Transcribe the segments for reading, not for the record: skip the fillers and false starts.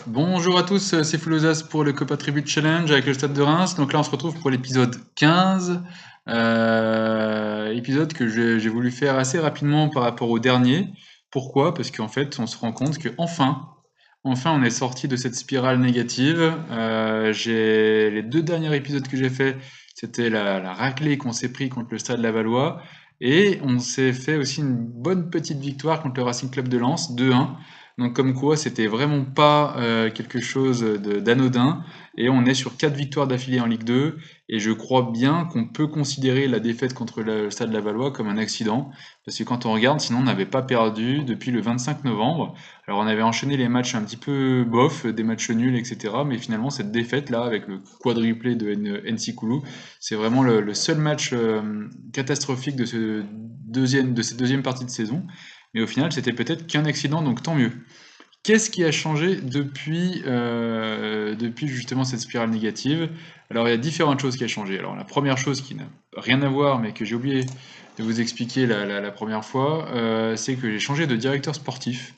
Bonjour à tous, c'est Foulosas pour le Copa Tribute Challenge avec le Stade de Reims. Donc là, on se retrouve pour l'épisode 15, épisode que j'ai voulu faire assez rapidement par rapport au dernier. Pourquoi? Parce qu'en fait, on se rend compte que enfin, on est sorti de cette spirale négative. Les deux derniers épisodes que j'ai fait, c'était la raclée qu'on s'est pris contre le Stade Lavallois. Et on s'est fait aussi une bonne petite victoire contre le Racing Club de Lens, 2-1. Donc comme quoi, c'était vraiment pas quelque chose d'anodin. Et on est sur 4 victoires d'affilée en Ligue 2. Et je crois bien qu'on peut considérer la défaite contre le Stade Lavallois comme un accident. Parce que quand on regarde, sinon on n'avait pas perdu depuis le 25 novembre. Alors on avait enchaîné les matchs un petit peu bof, des matchs nuls, etc. Mais finalement cette défaite là, avec le quadruplé de NC Koulou, c'est vraiment le seul match catastrophique de cette deuxième partie de saison. Mais au final, c'était peut-être qu'un accident, donc tant mieux. Qu'est-ce qui a changé depuis justement cette spirale négative? Alors il y a différentes choses qui ont changé. Alors la première chose qui n'a rien à voir, mais que j'ai oublié de vous expliquer la première fois, c'est que j'ai changé de directeur sportif.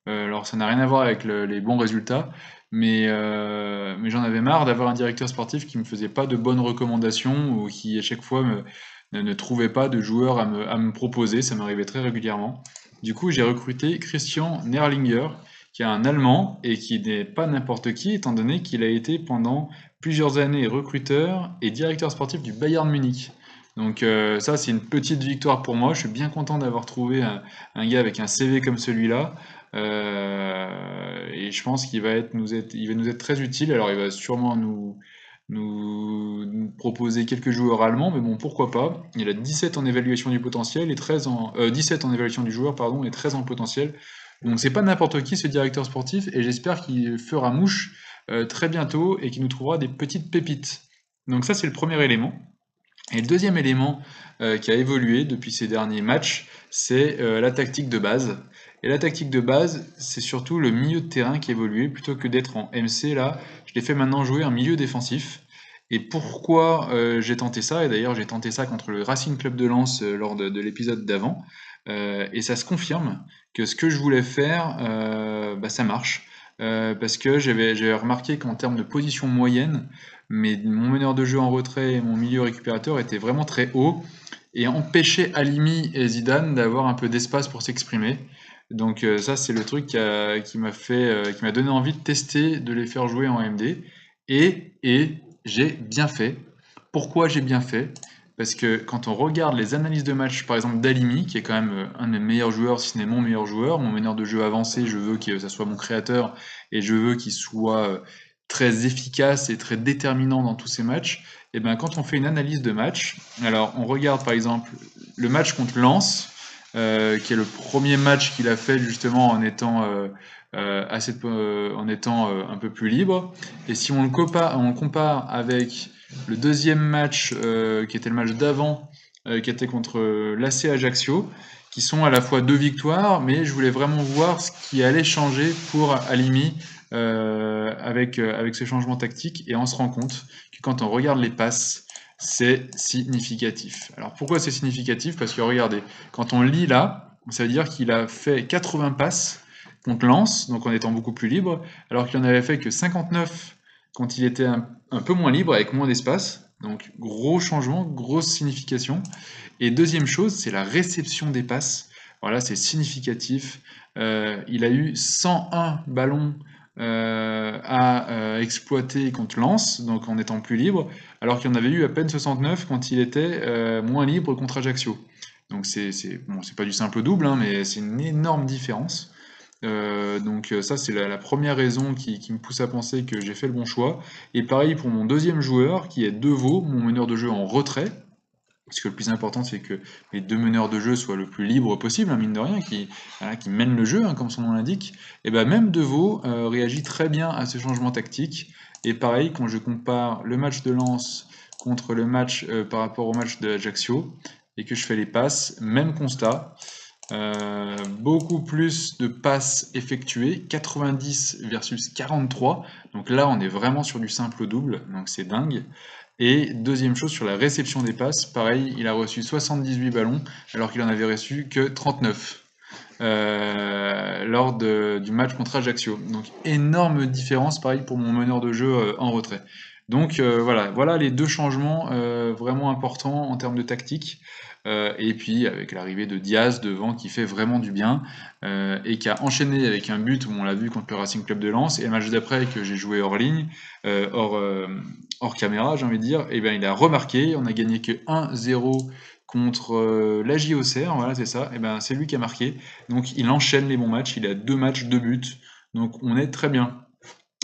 Alors ça n'a rien à voir avec les bons résultats, mais j'en avais marre d'avoir un directeur sportif qui me faisait pas de bonnes recommandations ou qui à chaque fois ne trouvait pas de joueurs à me proposer, ça m'arrivait très régulièrement. Du coup j'ai recruté Christian Nerlinger, qui est un Allemand et qui n'est pas n'importe qui, étant donné qu'il a été pendant plusieurs années recruteur et directeur sportif du Bayern Munich. Donc ça c'est une petite victoire pour moi, je suis bien content d'avoir trouvé un gars avec un CV comme celui-là. Et je pense il va nous être très utile. Alors, il va sûrement nous proposer quelques joueurs allemands, mais bon, pourquoi pas. Il a 17 en évaluation du potentiel et 17 en évaluation du joueur, pardon, et 13 en potentiel. Donc, c'est pas n'importe qui ce directeur sportif, et j'espère qu'il fera mouche très bientôt et qu'il nous trouvera des petites pépites. Donc, ça, c'est le premier élément. Et le deuxième élément qui a évolué depuis ces derniers matchs, c'est la tactique de base. Et la tactique de base, c'est surtout le milieu de terrain qui a évolué. Plutôt que d'être en MC, là, je l'ai fait maintenant jouer en milieu défensif. Et pourquoi j'ai tenté ça? Et d'ailleurs, j'ai tenté ça contre le Racing Club de Lens lors de l'épisode d'avant. Et ça se confirme que ce que je voulais faire, ça marche. Parce que j'avais remarqué qu'en termes de position moyenne, mais mon meneur de jeu en retrait et mon milieu récupérateur étaient vraiment très hauts et empêchaient Halimi et Zidane d'avoir un peu d'espace pour s'exprimer. Donc ça c'est le truc qui m'a donné envie de tester, de les faire jouer en MD. Et j'ai bien fait. Pourquoi j'ai bien fait? Parce que quand on regarde les analyses de match, par exemple d'Halimi, qui est quand même un des meilleurs joueurs, si ce n'est mon meilleur joueur, mon meneur de jeu avancé, je veux que ça soit mon créateur et je veux qu'il soit très efficace et très déterminant dans tous ces matchs. Et ben quand on fait une analyse de match, alors on regarde par exemple le match contre Lens, qui est le premier match qu'il a fait justement en étant un peu plus libre. Et si on le compare avec le deuxième match, qui était le match d'avant, qui était contre l'AC Ajaccio, qui sont à la fois deux victoires, mais je voulais vraiment voir ce qui allait changer pour Alimi avec ce changement tactique, et on se rend compte que quand on regarde les passes, c'est significatif. Alors pourquoi c'est significatif? Parce que regardez, quand on lit là, ça veut dire qu'il a fait 80 passes contre Lens, donc en étant beaucoup plus libre, alors qu'il en avait fait que 59 quand il était un peu moins libre, avec moins d'espace. Donc gros changement, grosse signification. Et deuxième chose, c'est la réception des passes. Voilà, c'est significatif. Il a eu 101 ballons à exploiter contre Lens, donc en étant plus libre, alors qu'il en avait eu à peine 69 quand il était moins libre contre Ajaccio. Donc bon, c'est pas du simple au double, hein, mais c'est une énorme différence. Donc ça c'est la première raison qui me pousse à penser que j'ai fait le bon choix. Et pareil pour mon deuxième joueur qui est Deveau, mon meneur de jeu en retrait. Parce que le plus important, c'est que les deux meneurs de jeu soient le plus libres possible, hein, mine de rien, voilà, qui mènent le jeu, hein, comme son nom l'indique. Et ben même Deveau réagit très bien à ce changement tactique. Et pareil, quand je compare le match de Lens contre le match par rapport au match de Ajaccio, et que je fais les passes, même constat. Beaucoup plus de passes effectuées, 90 versus 43. Donc là, on est vraiment sur du simple au double, donc c'est dingue. Et deuxième chose, sur la réception des passes, pareil, il a reçu 78 ballons, alors qu'il en avait reçu que 39. lors du match contre Ajaccio. Donc énorme différence, pareil pour mon meneur de jeu en retrait. Donc voilà les deux changements vraiment importants en termes de tactique. Et puis avec l'arrivée de Diaz devant qui fait vraiment du bien et qui a enchaîné avec un but où on l'a vu contre le Racing Club de Lens, et le match d'après que j'ai joué hors ligne, hors caméra j'ai envie de dire, et bien il a remarqué, on a gagné que 1-0 contre la JOCR, voilà c'est ça, et ben c'est lui qui a marqué, donc il enchaîne les bons matchs, il a 2 matchs, 2 buts, donc on est très bien.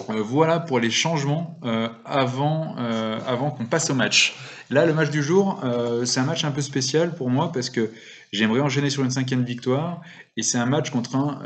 Voilà pour les changements avant qu'on passe au match. Là, le match du jour, c'est un match un peu spécial pour moi parce que j'aimerais enchaîner sur une 5e victoire et c'est un match contre un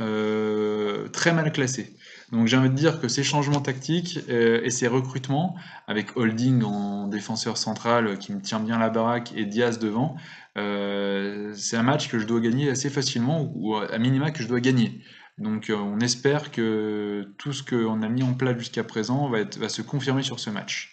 très mal classé. Donc j'ai envie de dire que ces changements tactiques et ces recrutements, avec Holding en défenseur central qui me tient bien la baraque et Diaz devant, c'est un match que je dois gagner assez facilement ou à minima que je dois gagner. Donc on espère que tout ce qu'on a mis en place jusqu'à présent va se confirmer sur ce match.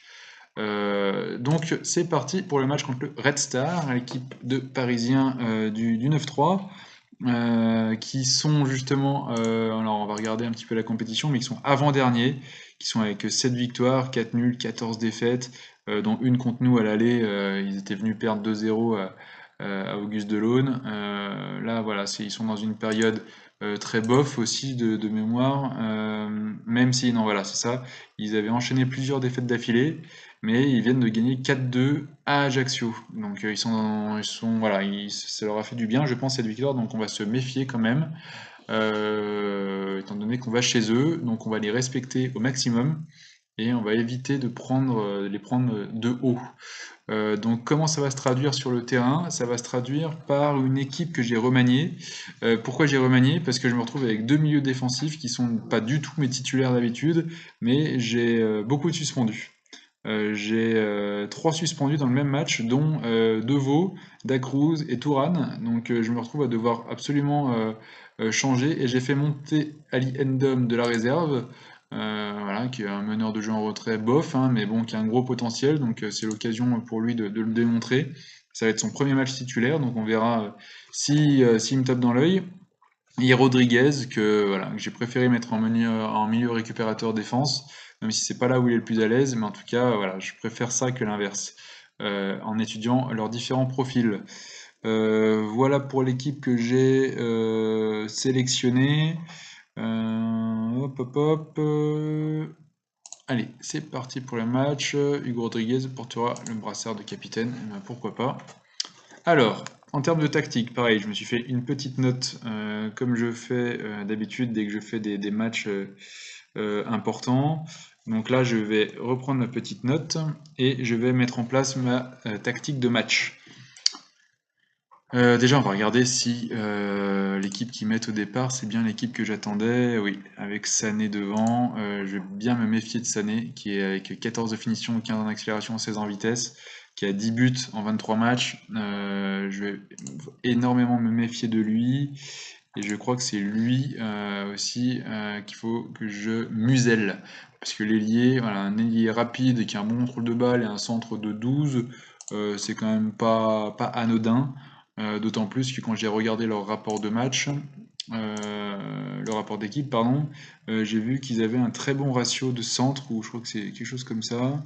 Donc c'est parti pour le match contre le Red Star, l'équipe de Parisiens du 9-3, qui sont justement, alors on va regarder un petit peu la compétition, mais qui sont avant-derniers, qui sont avec 7 victoires, 4 nuls, 14 défaites, dont une contre nous à l'aller, ils étaient venus perdre 2-0 à Auguste Delaune. Là voilà, ils sont dans une période très bof aussi de mémoire, même si, non voilà, c'est ça, ils avaient enchaîné plusieurs défaites d'affilée, mais ils viennent de gagner 4-2 à Ajaccio. Donc voilà, ça leur a fait du bien, je pense, cette victoire, donc on va se méfier quand même, étant donné qu'on va chez eux, donc on va les respecter au maximum, et on va éviter de les prendre de haut. Donc comment ça va se traduire sur le terrain? Ça va se traduire par une équipe que j'ai remaniée. Pourquoi j'ai remanié? Parce que je me retrouve avec 2 milieux défensifs qui sont pas du tout mes titulaires d'habitude, mais j'ai beaucoup de suspendus. J'ai 3 suspendus dans le même match, dont Deveau, Dacruz et Tourane. Donc je me retrouve à devoir absolument changer et j'ai fait monter Ali Endom de la réserve, voilà, qui est un meneur de jeu en retrait bof, hein, mais bon, qui a un gros potentiel, donc c'est l'occasion pour lui de le démontrer. Ça va être son premier match titulaire, donc on verra s'il me tape dans l'œil. Et Rodriguez, voilà, que j'ai préféré mettre en milieu récupérateur défense, même si c'est pas là où il est le plus à l'aise, mais en tout cas, voilà, je préfère ça que l'inverse, en étudiant leurs différents profils. Voilà pour l'équipe que j'ai sélectionnée. Hop, hop, hop. Allez, c'est parti pour le match. Hugo Rodriguez portera le brassard de capitaine, eh ben, pourquoi pas. Alors, en termes de tactique, pareil, je me suis fait une petite note, comme je fais d'habitude dès que je fais des matchs importants. Donc là, je vais reprendre ma petite note et je vais mettre en place ma tactique de match. Déjà, on va regarder si l'équipe qu'ils mettent au départ, c'est bien l'équipe que j'attendais. Oui, avec Sané devant, je vais bien me méfier de Sané, qui est avec 14 de finition, 15 en accélération, 16 en vitesse, qui a 10 buts en 23 matchs. Je vais énormément me méfier de lui, et je crois que c'est lui aussi qu'il faut que je muselle. Parce que l'ailier, voilà, un ailier rapide qui a un bon contrôle de balle et un centre de 12, c'est quand même pas anodin. D'autant plus que quand j'ai regardé leur rapport de match, le rapport d'équipe, pardon, j'ai vu qu'ils avaient un très bon ratio de centre, ou je crois que c'est quelque chose comme ça.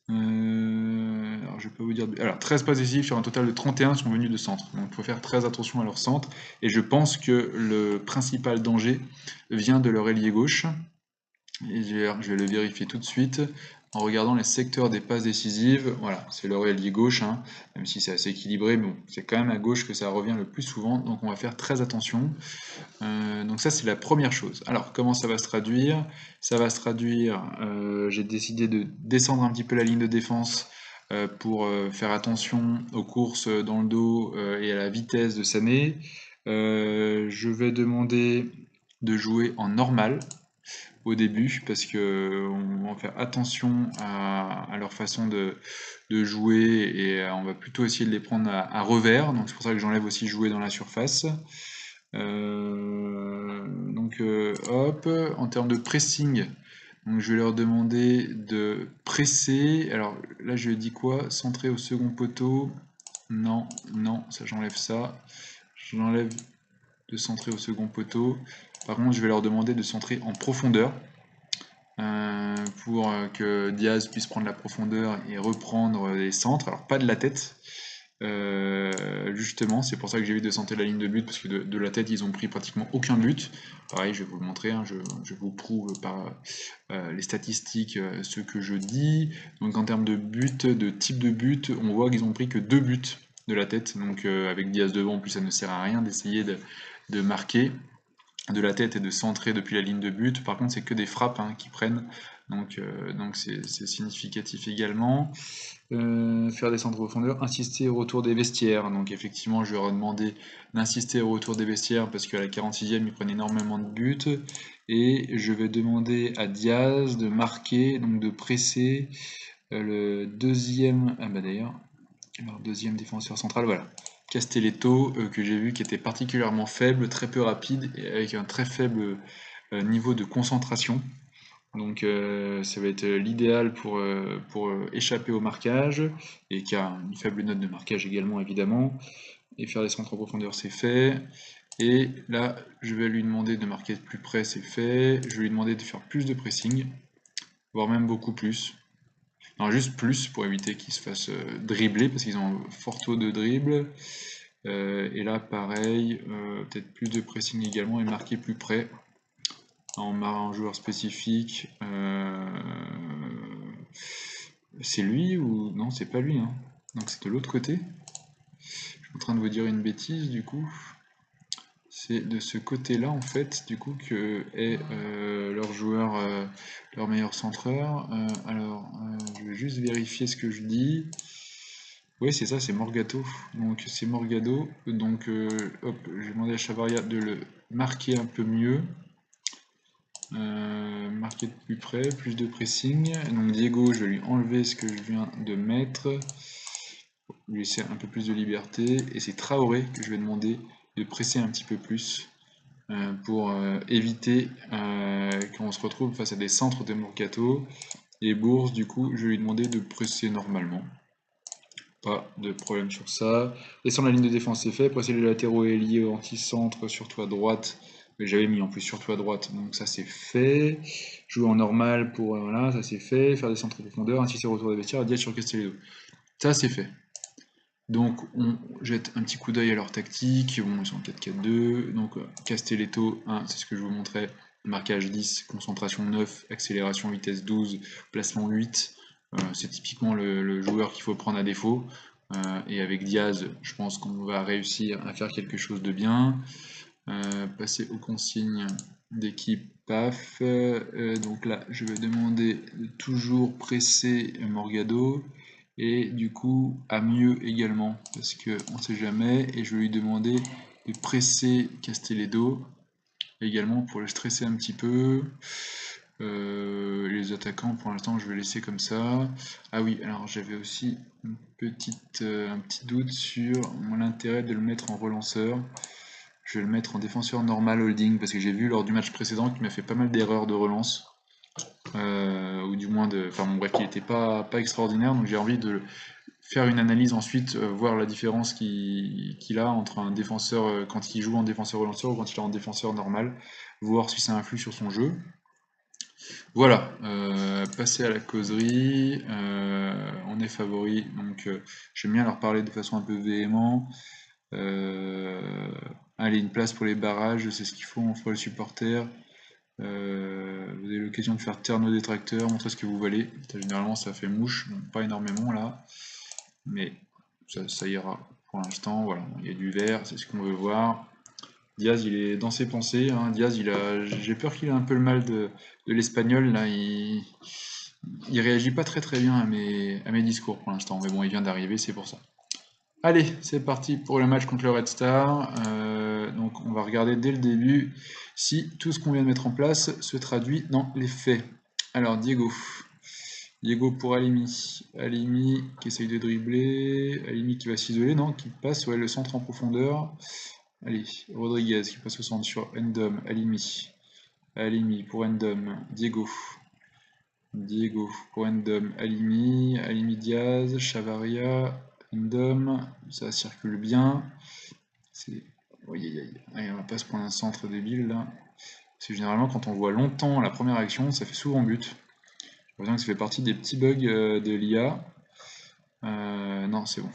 Alors je peux vous dire. Alors 13 passes décisives sur un total de 31 sont venus de centre. Donc il faut faire très attention à leur centre. Et je pense que le principal danger vient de leur ailier gauche. Et je vais le vérifier tout de suite en regardant les secteurs des passes décisives. Voilà, c'est leur ailier gauche, hein, même si c'est assez équilibré, mais bon, c'est quand même à gauche que ça revient le plus souvent, donc on va faire très attention. Donc ça, c'est la première chose. Alors, comment ça va se traduire? Ça va se traduire, j'ai décidé de descendre un petit peu la ligne de défense pour faire attention aux courses dans le dos et à la vitesse de Sané. Je vais demander de jouer en normal au début parce que on va faire attention à leur façon de jouer et on va plutôt essayer de les prendre à revers, donc c'est pour ça que j'enlève aussi jouer dans la surface. Donc hop, en termes de pressing, donc je vais leur demander de presser. Alors là je dis quoi? Centrer au second poteau. Non, non, ça j'enlève ça. J'enlève de centrer au second poteau. Par contre, je vais leur demander de centrer en profondeur pour que Diaz puisse prendre la profondeur et reprendre les centres. Alors, pas de la tête. Justement, c'est pour ça que j'évite de centrer la ligne de but parce que de la tête ils ont pris pratiquement aucun but. Pareil, je vais vous le montrer, hein, je vous prouve par les statistiques ce que je dis. Donc en termes de but, de type de but, on voit qu'ils ont pris que 2 buts de la tête. Donc avec Diaz devant, en plus ça ne sert à rien d'essayer de marquer de la tête et de centrer depuis la ligne de but. Par contre, c'est que des frappes hein, qui prennent. Donc c'est significatif également. Faire des centres de profondeur, insister au retour des vestiaires. Donc effectivement, je leur ai demandé d'insister au retour des vestiaires parce qu'à la 46e, ils prennent énormément de buts. Et je vais demander à Diaz de marquer, donc de presser le deuxième... Ah bah d'ailleurs, leur deuxième défenseur central, voilà. Castelletto, que j'ai vu qui était particulièrement faible, très peu rapide et avec un très faible niveau de concentration. Donc ça va être l'idéal pour échapper au marquage, et qui a une faible note de marquage également évidemment. Et faire des centres en profondeur c'est fait. Et là je vais lui demander de marquer de plus près, c'est fait. Je vais lui demander de faire plus de pressing, voire même beaucoup plus. Non, juste plus pour éviter qu'ils se fassent dribbler, parce qu'ils ont un fort taux de dribble. Et là pareil, peut-être plus de pressing également et marquer plus près. En joueur spécifique, c'est lui ou non, c'est pas lui, hein. Donc c'est de l'autre côté. Je suis en train de vous dire une bêtise du coup. C'est de ce côté-là en fait, du coup, que est leur joueur, leur meilleur centreur. Alors, je vais juste vérifier ce que je dis. Oui, c'est ça, c'est Morgado. Donc c'est Morgado. Donc hop, je vais demander à Chavaria de le marquer un peu mieux. Marquer de plus près, plus de pressing. Donc Diego, je vais lui enlever ce que je viens de mettre, lui laisser un peu plus de liberté. Et c'est Traoré que je vais demander de presser un petit peu plus pour éviter qu'on se retrouve face à des centres de Mercato. Et Bourse, du coup, je vais lui demander de presser normalement. Pas de problème sur ça. Descendre la ligne de défense, c'est fait. Presser les latéraux et liés au anti-centre, surtout à droite. J'avais mis en plus surtout à droite, donc ça c'est fait. Jouer en normal pour. Voilà, ça c'est fait. Faire des centres de profondeur, insister au retour des vestiaires, Diaz sur Castelletto. Ça c'est fait. Donc on jette un petit coup d'œil à leur tactique. Bon, ils sont en 4-4-2. Donc Castelletto, 1, c'est ce que je vous montrais. Marquage 10, concentration 9, accélération vitesse 12, placement 8. C'est typiquement le joueur qu'il faut prendre à défaut. Et avec Diaz, je pense qu'on va réussir à faire quelque chose de bien. Passer aux consignes d'équipe, paf. Donc là, je vais demander de toujours presser Morgado. Et du coup, à mieux également, parce qu'on ne sait jamais. Et je vais lui demander de presser Castelletto également pour le stresser un petit peu. Les attaquants, pour l'instant, je vais laisser comme ça. Ah oui, alors j'avais aussi un petit doute sur l'intérêt de le mettre en relanceur. Je vais le mettre en défenseur normal holding parce que j'ai vu lors du match précédent qu'il m'a fait pas mal d'erreurs de relance. Ou du moins de. Enfin bon, bref, il n'était pas extraordinaire, donc j'ai envie de faire une analyse ensuite, voir la différence qu'il a entre un défenseur quand il joue en défenseur relanceur ou quand il est en défenseur normal, voir si ça influe sur son jeu. Voilà, passer à la causerie, on est favori, donc j'aime bien leur parler de façon un peu véhément. Allez, une place pour les barrages, c'est ce qu'il faut, on fera le supporter. Vous avez l'occasion de faire taire nos détracteurs, montrer ce que vous valez. Généralement ça fait mouche, donc pas énormément là, mais ça ira pour l'instant. Voilà, il y a du vert, c'est ce qu'on veut voir. Diaz, il est dans ses pensées, hein. Diaz, j'ai peur qu'il ait un peu le mal de l'espagnol là. Il réagit pas très bien à mes discours pour l'instant, mais bon, il vient d'arriver, c'est pour ça. Allez, c'est parti pour le match contre le Red Star. Donc on va regarder dès le début si tout ce qu'on vient de mettre en place se traduit dans les faits. Alors Diego. Diego pour Halimi. Halimi qui essaye de dribbler. Halimi qui va s'isoler, non, qui passe, ouais, le centre en profondeur. Allez, Rodriguez qui passe au centre sur Endom. Halimi. Halimi pour Endom. Diego. Diego pour Endom. Halimi. Halimi Diaz. Chavaria. Endom, ça circule bien. Allez, on va pas se prendre un centre débile là. Parce que généralement, quand on voit longtemps la première action, ça fait souvent but. J'ai l'impression que ça fait partie des petits bugs de l'IA. Non, c'est bon.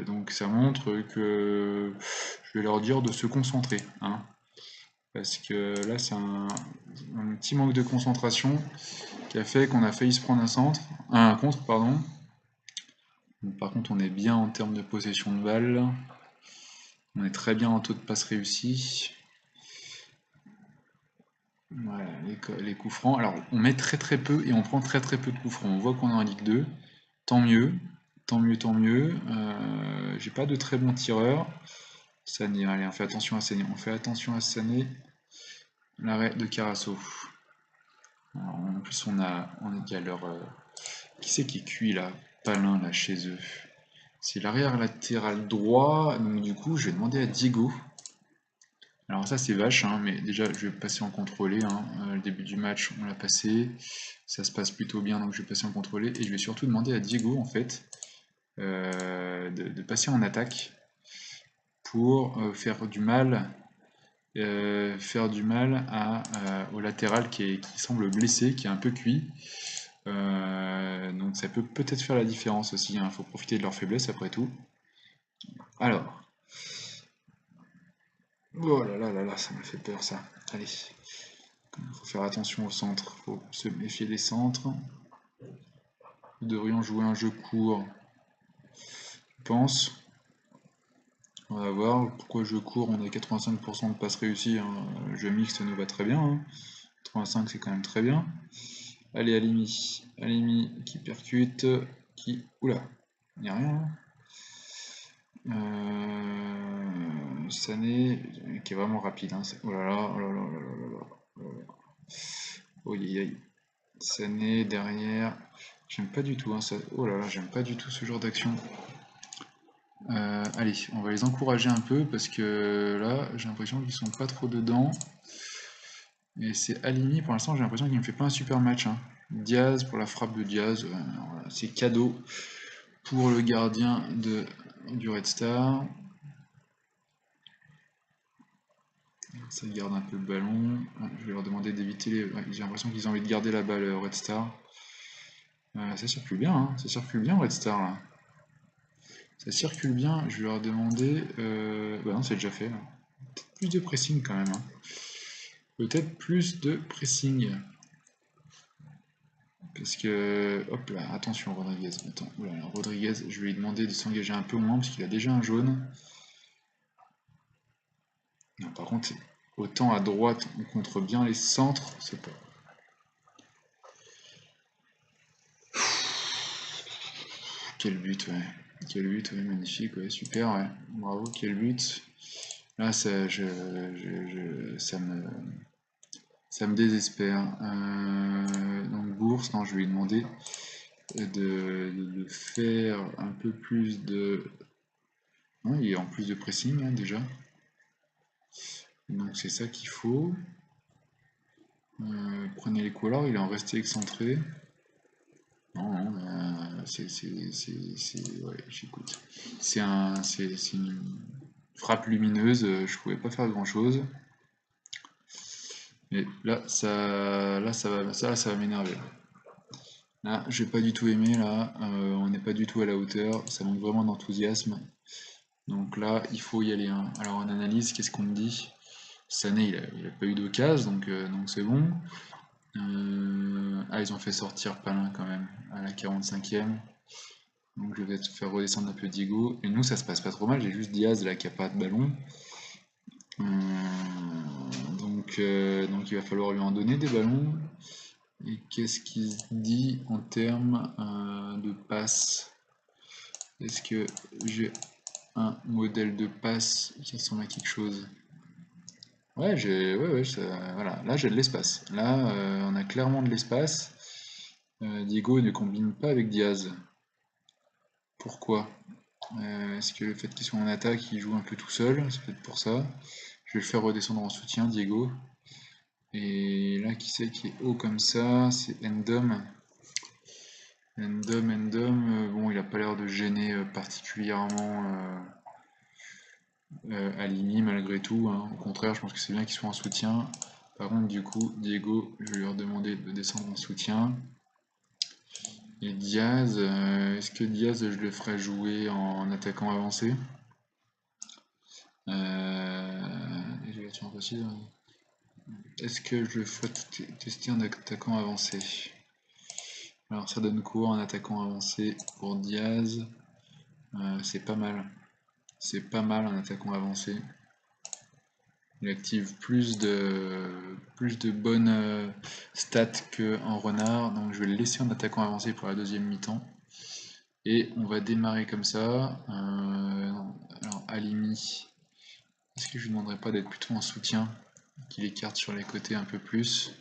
Donc ça montre que je vais leur dire de se concentrer, hein. Parce que là, c'est un petit manque de concentration qui a fait qu'on a failli se prendre un contre, pardon. Donc, par contre, on est bien en termes de possession de balle. On est très bien en taux de passe réussi. Voilà, les coups francs. Alors, on met très peu et on prend très peu de coups francs. On voit qu'on est en Ligue 2. Tant mieux, tant mieux, tant mieux. J'ai pas de très bons tireurs. Sané, allez, on fait attention à Sané. On fait attention à Sané. L'arrêt de Carasso. Alors, en plus, on est à leur. Qui c'est qui est cuit là? Palin là chez eux. C'est l'arrière latéral droit. Donc, du coup, je vais demander à Diego. Alors ça c'est vache, hein, mais déjà je vais passer en contrôlé, hein. Le début du match on l'a passé, ça se passe plutôt bien donc je vais passer en contrôlé et je vais surtout demander à Diego en fait de passer en attaque pour faire du mal au latéral qui semble blessé, qui est un peu cuit. Donc ça peut peut-être faire la différence aussi, hein. Faut profiter de leur faiblesse après tout. Alors, oh là là là là, ça m'a fait peur ça. Allez. Il faut faire attention au centre, il faut se méfier des centres. Nous devrions jouer un jeu court, je pense. On va voir pourquoi jeu court, on a 85% de passes réussies, hein. Le jeu mixte nous va très bien, hein. 85 c'est quand même très bien. Allez Alimi qui percute, Oula, il n'y a rien. Sané qui est vraiment rapide, hein. Oh là là, oh là là, oh là là, oh là là. Oh aïe aïe. Sané derrière. J'aime pas du tout, hein, ça. Oh là là, j'aime pas du tout ce genre d'action. Allez, on va les encourager un peu parce que là, j'ai l'impression qu'ils sont pas trop dedans. Et c'est Alimi, pour l'instant, j'ai l'impression qu'il me fait pas un super match, hein. Diaz pour la frappe de Diaz, voilà, c'est cadeau pour le gardien du Red Star. Ça garde un peu le ballon. Je vais leur demander d'éviter les. Ouais, j'ai l'impression qu'ils ont envie de garder la balle Red Star. Ça circule bien, hein. Ça circule bien Red Star là. Ça circule bien, je vais leur demander. Bah non, c'est déjà fait là. Peut-être plus de pressing quand même, hein. Peut-être plus de pressing. Parce que. Hop là, attention Rodriguez. Attends, oula, Rodriguez, je vais lui demander de s'engager un peu moins parce qu'il a déjà un jaune. Non, par contre, autant à droite, on contre bien les centres, c'est pas. Quel but, ouais. Quel but, ouais, magnifique, ouais, super, ouais. Bravo, quel but. Là, ça, ça me désespère. Donc, Bourse, non, je vais lui demander de faire un peu plus de. Non, il est en plus de pressing, hein, déjà. Donc, c'est ça qu'il faut. Prenez les couloirs, il est en resté excentré. Non, non, ouais, j'écoute. C'est une frappe lumineuse, je pouvais pas faire grand chose. Mais là, ça va m'énerver. Là, j'ai pas du tout aimé, là, on n'est pas du tout à la hauteur, ça manque vraiment d'enthousiasme. Donc là, il faut y aller, hein. Alors en analyse, qu'est-ce qu'on me dit? Sané, il a pas eu d'occasion, donc c'est bon. Ah, ils ont fait sortir Palin quand même, à la 45e. Donc je vais faire redescendre un peu Diego. Et nous, ça se passe pas trop mal, j'ai juste Diaz là qui a pas de ballon. Donc il va falloir lui en donner des ballons. Et qu'est-ce qu'il se dit en termes de passe? Est-ce que j'ai un modèle de passe qui ressemble à quelque chose? Ouais, voilà. Là j'ai de l'espace. Là, on a clairement de l'espace. Diego ne combine pas avec Diaz. Pourquoi? Est-ce que le fait qu'il soit en attaque, il joue un peu tout seul? C'est peut-être pour ça. Je vais le faire redescendre en soutien, Diego. Et là, qui c'est qui est haut comme ça? C'est Endom. Endom, bon, il a pas l'air de gêner particulièrement Alimi malgré tout, hein. Au contraire, je pense que c'est bien qu'ils soient en soutien. Par contre, du coup, Diego, je vais leur demander de descendre en soutien. Et Diaz, est-ce que Diaz, je le ferais jouer en attaquant avancé? Est-ce que je le ferais tester en attaquant avancé? Alors ça donne quoi en attaquant avancé pour Diaz? C'est pas mal. C'est pas mal en attaquant avancé. Il active plus de bonnes stats qu'en renard, donc je vais le laisser en attaquant avancé pour la deuxième mi-temps. Et on va démarrer comme ça. Alors Alimi, est-ce que je lui demanderais pas d'être plutôt en soutien, qu'il écarte sur les côtés un peu plus?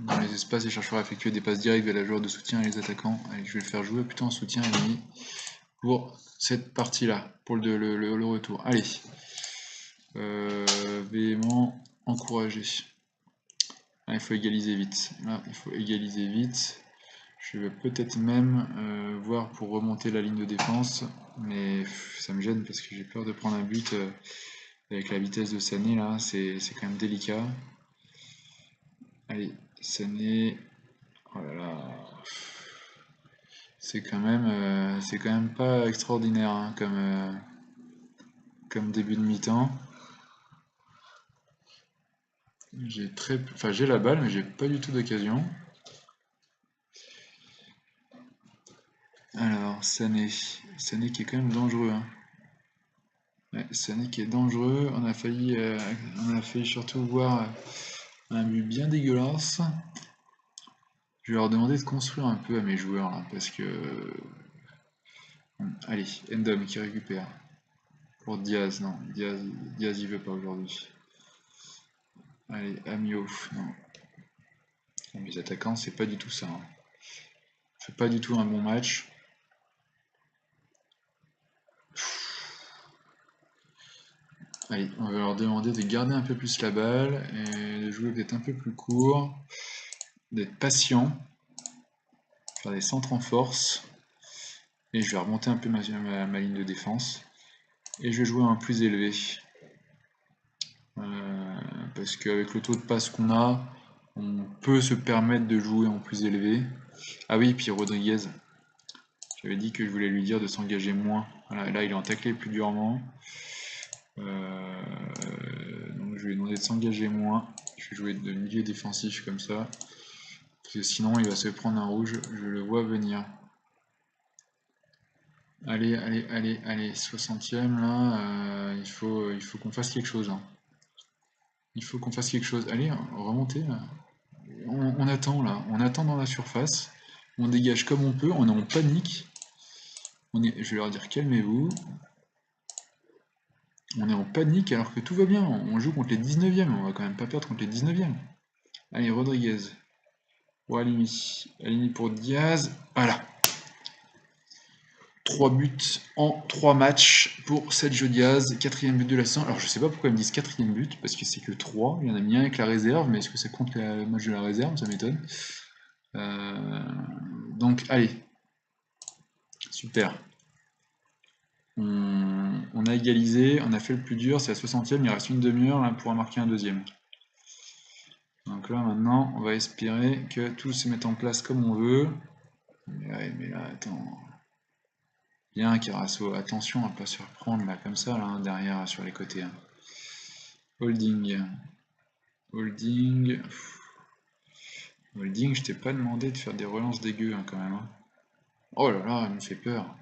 Dans les espaces, il cherchera à effectuer des passes directes vers la joueur de soutien et les attaquants. Allez, je vais le faire jouer plutôt en soutien Alimi pour cette partie-là, pour le retour. Allez. Véhément, encouragé. Là, il faut égaliser vite. Là, il faut égaliser vite. Je vais peut-être même voir pour remonter la ligne de défense, mais ça me gêne parce que j'ai peur de prendre un but avec la vitesse de Sané là, c'est quand même délicat. Allez, Sané, oh là là, c'est quand même pas extraordinaire hein, comme début de mi-temps. J'ai la balle, mais j'ai pas du tout d'occasion. Alors, Sané qui est quand même dangereux. Hein. Ouais, Sané qui est dangereux. On a failli surtout voir un but bien dégueulasse. Je vais leur demander de construire un peu à mes joueurs là, parce que. Allez, Endom qui récupère. Pour Diaz, non. Diaz il veut pas aujourd'hui. Allez, Amio, non. Les attaquants, c'est pas du tout ça. Hein. C'est pas du tout un bon match. Allez, on va leur demander de garder un peu plus la balle et de jouer peut-être un peu plus court, d'être patient, faire des centres en force. Et je vais remonter un peu ma ligne de défense. Et je vais jouer un plus élevé. Parce qu'avec le taux de passe qu'on a, on peut se permettre de jouer en plus élevé. Ah oui, puis Rodriguez. J'avais dit que je voulais lui dire de s'engager moins. Voilà, là, il est en taclé plus durement. Donc je vais lui demander de s'engager moins. Je vais jouer de milieu défensif comme ça. Parce que sinon, il va se prendre un rouge. Je le vois venir. Allez, 60e là. Il faut qu'on fasse quelque chose. Hein. Il faut qu'on fasse quelque chose. Allez, remontez. On attend là. On attend dans la surface. On dégage comme on peut. On est en panique. Je vais leur dire calmez-vous. On est en panique alors que tout va bien. On joue contre les 19e. On va quand même pas perdre contre les 19e. Allez, Rodriguez. Pour Alimi. Alimi pour Diaz. Voilà. 3 buts en 3 matchs pour Sergio Diaz. 4e but de la saison. Alors je sais pas pourquoi ils me disent 4e but. Parce que c'est que 3. Il y en a mis un avec la réserve. Mais est-ce que ça compte le match de la réserve? Ça m'étonne. Donc allez. Super. On a égalisé, on a fait le plus dur, c'est la 60e, il reste une demi-heure là pour en marquer un deuxième. Donc là maintenant, on va espérer que tout se mette en place comme on veut. Mais là, attends. Bien Carasso, attention à pas se reprendre là comme ça, là, hein, derrière sur les côtés. Hein. Holding. Holding. Holding, je t'ai pas demandé de faire des relances dégueu hein, quand même. Hein. Oh là là, il me fait peur.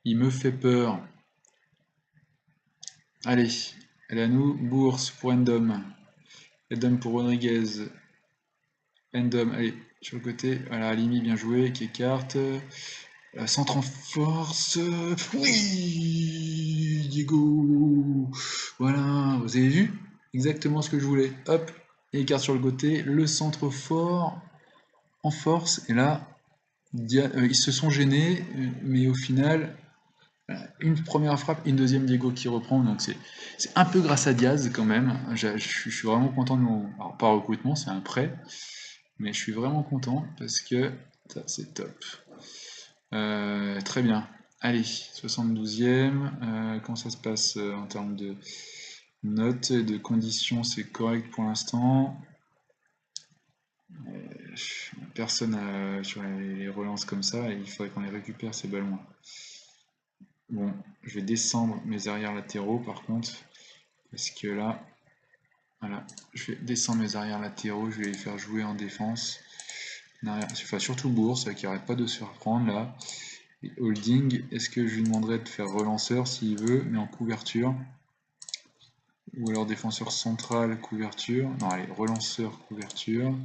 Il me fait peur. Allez, elle est à nous, bourse pour Endom. Endom pour Rodriguez. Endom, allez, sur le côté. Voilà, Alimi, bien joué, qui écarte. Centre en force. Oui, Diego. Voilà, vous avez vu? Exactement ce que je voulais. Hop, écarte sur le côté. Le centre fort, en force. Et là, ils se sont gênés, mais au final, une première frappe, une deuxième Diego qui reprend, donc c'est un peu grâce à Diaz quand même. Je suis vraiment content de mon... Alors pas recrutement, c'est un prêt, mais je suis vraiment content parce que ça c'est top. Très bien. Allez, 72e. Comment ça se passe en termes de notes et de conditions? C'est correct pour l'instant. Personne sur les relances comme ça, et il faudrait qu'on les récupère ces ballons. Bon, je vais descendre mes arrières latéraux par contre, parce que là, voilà, je vais descendre mes arrières latéraux, je vais les faire jouer en défense. Enfin, surtout Bourse, qui arrête pas de se reprendre là. Et Holding, est-ce que je lui demanderais de faire relanceur s'il veut, mais en couverture? Ou alors défenseur central, couverture? Non, allez, relanceur, couverture.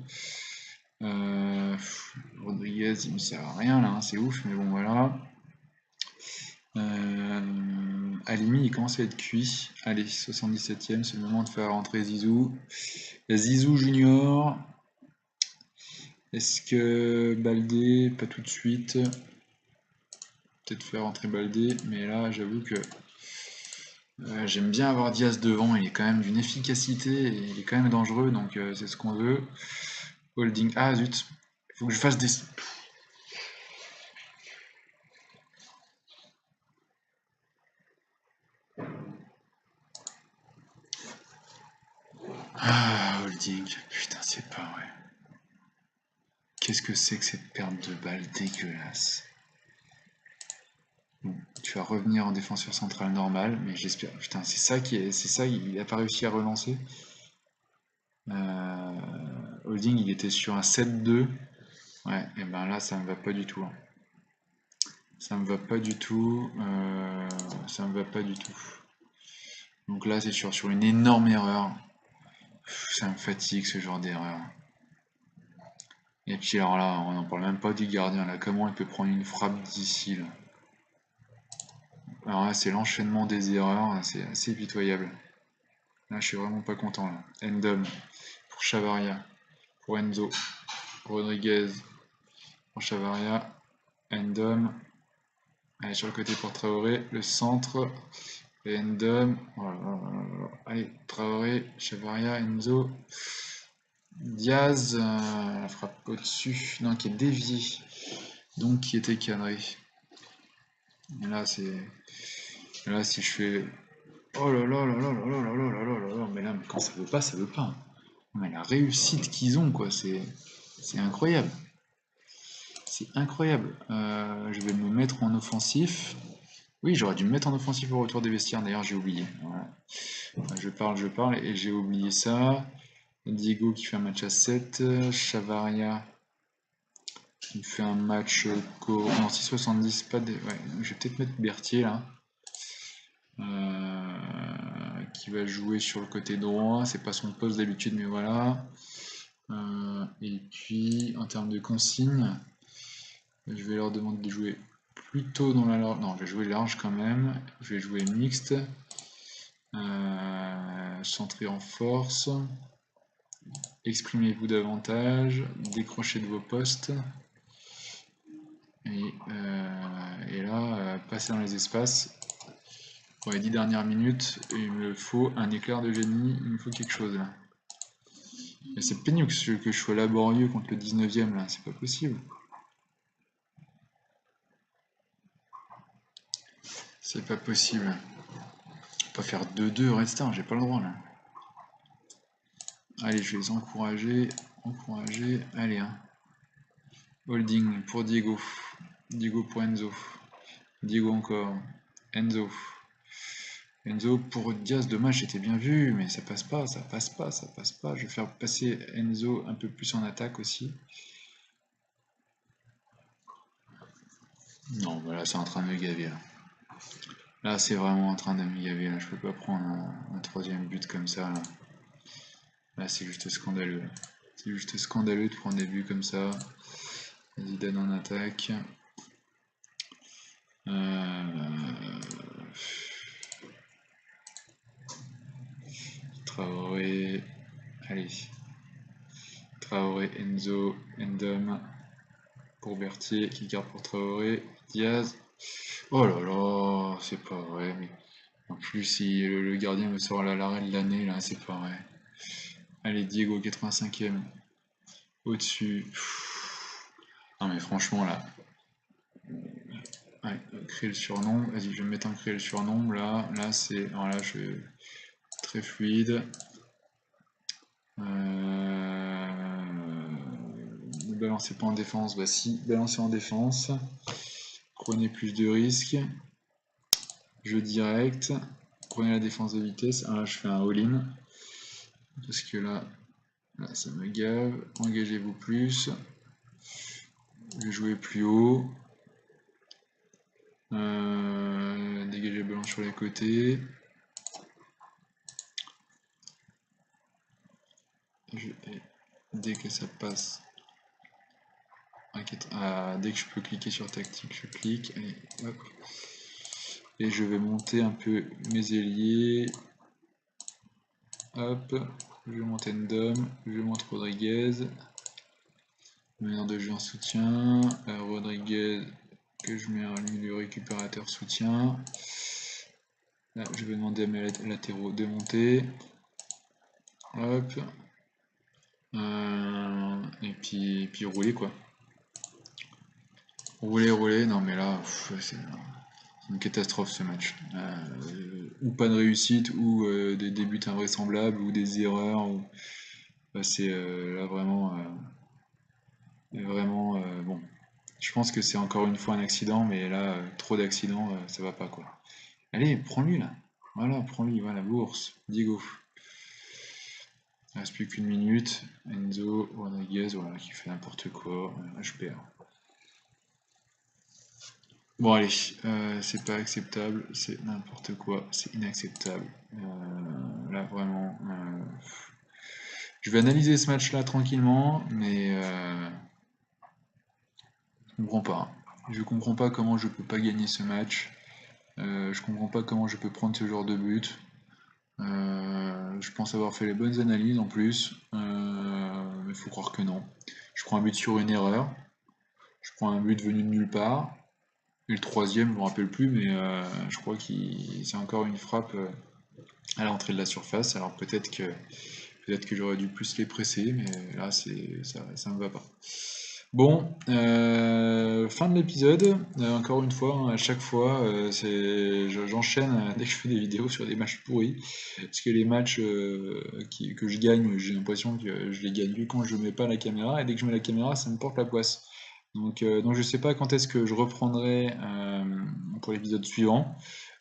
Rodriguez, il me sert à rien là, hein, c'est ouf, mais bon voilà. Alimi, il commence à être cuit. Allez, 77e, c'est le moment de faire rentrer Zizou. Il y a Zizou Junior. Est-ce que Baldé, pas tout de suite. Peut-être faire rentrer Baldé, mais là j'avoue que j'aime bien avoir Diaz devant, il est quand même d'une efficacité, et il est quand même dangereux, donc c'est ce qu'on veut. Holding, ah zut, il faut que je fasse des... Ah, Holding, putain c'est pas vrai. Qu'est-ce que c'est que cette perte de balle dégueulasse? Bon, tu vas revenir en défenseur central normal, mais j'espère... Putain, c'est ça, il a pas réussi à relancer. Holding, il était sur un 7-2. Ouais, et ben là, ça me va pas du tout. Hein. Ça me va pas du tout. Ça me va pas du tout. Donc là, c'est sur une énorme erreur. Ça me fatigue ce genre d'erreur. Et puis alors là, on n'en parle même pas du gardien. Là, comment il peut prendre une frappe d'ici là? Alors là, c'est l'enchaînement des erreurs. C'est assez pitoyable. Là, je suis vraiment pas content. Là. Endom pour Chavaria. Pour Enzo. Rodriguez pour Chavaria. Endom. Allez, sur le côté pour Traoré. Le centre. Endom. Allez, Traoré. Chavaria. Enzo. Diaz. La frappe au-dessus. Non, qui est dévié. Donc, qui était cadré. Et là, c'est. Là, si je fais. Oh là là là là là là là là là là là. Mais là, quand ça veut pas, ça veut pas. Mais la réussite qu'ils ont, quoi, c'est incroyable. C'est incroyable. Je vais me mettre en offensif. Oui, j'aurais dû me mettre en offensif au retour des vestiaires, d'ailleurs j'ai oublié. Voilà. Enfin, je parle et j'ai oublié ça. Diego qui fait un match à 7. Chavaria qui fait un match non, 6,70. Pas des... ouais, je vais peut-être mettre Berthier là. Qui va jouer sur le côté droit. C'est pas son poste d'habitude, mais voilà. Et puis, en termes de consignes, je vais leur demander de jouer plutôt dans la large. Non, je vais jouer large quand même. Je vais jouer mixte. Centré en force. Exprimez-vous davantage. Décrochez de vos postes. Et là, passez dans les espaces. Pour les 10 dernières minutes, il me faut un éclair de génie. Il me faut quelque chose là. Mais c'est pénible que je sois laborieux contre le 19e là. C'est pas possible. C'est pas possible. Pas faire 2-2 Red Star, j'ai pas le droit là. Allez, je vais les encourager. Allez, hein. Holding pour Diego. Diego pour Enzo. Diego encore. Enzo. Enzo pour Diaz, dommage, j'étais bien vu, mais ça passe pas, ça passe pas, ça passe pas. Je vais faire passer Enzo un peu plus en attaque aussi. Non, voilà, c'est en train de me gaver là. Là, c'est vraiment en train de me gaver là. Je peux pas prendre un troisième but comme ça là. Là, c'est juste scandaleux. C'est juste scandaleux de prendre des buts comme ça. Zidane en attaque. Traoré. Allez. Traoré, Enzo, Endom. Pour Berthier, qui garde pour Traoré. Diaz. Oh là là, c'est pas vrai. Mais en plus, si le gardien me sort à l'arrêt de l'année, là, c'est pas vrai. Allez, Diego, 85e. Au-dessus. Non mais franchement là. Ouais, créer le surnom. Vas-y, je vais me mettre en créer le surnom. Là c'est. Alors là, je très fluide. Ne balancez pas en défense. Bah si, balancez en défense. Prenez plus de risques. Jeu direct. Prenez la défense de vitesse. Ah là, je fais un all-in. Parce que là, ça me gave. Engagez-vous plus. Je vais jouer plus haut. Dégagez le ballon sur les côtés. Dès que ça passe. Dès que je peux cliquer sur tactique, je clique. Allez, hop. Et je vais monter un peu mes ailiers. Hop. Je vais monter Ndom. Je monte Rodriguez. Meneur de jeu en soutien. Rodriguez que je mets en milieu récupérateur soutien. Là, je vais demander à mes latéraux de monter. Hop. Et puis rouler quoi. Rouler. Non mais là, c'est une catastrophe ce match. Ou pas de réussite, ou des buts invraisemblables, ou des erreurs. C'est là vraiment, bon. Je pense que c'est encore une fois un accident, mais là, trop d'accidents, ça va pas quoi. Allez, prends-lui là. Voilà, prends-lui, voilà, bourse, Diego. Il reste plus qu'une minute. Enzo Rodriguez, voilà, qui fait n'importe quoi. Je perds. Bon allez, c'est pas acceptable, c'est n'importe quoi, c'est inacceptable. Là vraiment, je vais analyser ce match-là tranquillement, mais je comprends pas. Je comprends pas comment je peux pas gagner ce match. Je comprends pas comment je peux prendre ce genre de but. Je pense avoir fait les bonnes analyses en plus, mais il faut croire que non. Je prends un but sur une erreur, je prends un but venu de nulle part, et le troisième, je me rappelle plus, mais je crois que c'est encore une frappe à l'entrée de la surface. Alors peut-être que j'aurais dû plus les presser, mais là ça me va pas. Bon, fin de l'épisode. Encore une fois, hein, à chaque fois, j'enchaîne dès que je fais des vidéos sur des matchs pourris. Parce que les matchs que je gagne, j'ai l'impression que je les gagne que quand je mets pas la caméra. Et dès que je mets la caméra, ça me porte la poisse. Donc je sais pas quand est-ce que je reprendrai pour l'épisode suivant.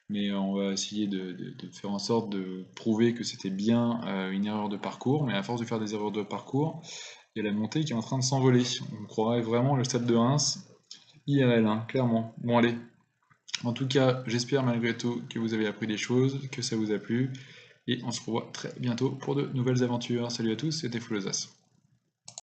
Mais on va essayer de faire en sorte de prouver que c'était bien une erreur de parcours. Mais à force de faire des erreurs de parcours, il y a la montée qui est en train de s'envoler. On croirait vraiment le stade de Reims IRL, hein, clairement. Bon allez, en tout cas, j'espère malgré tout que vous avez appris des choses, que ça vous a plu. Et on se revoit très bientôt pour de nouvelles aventures. Salut à tous, c'était Foulosas.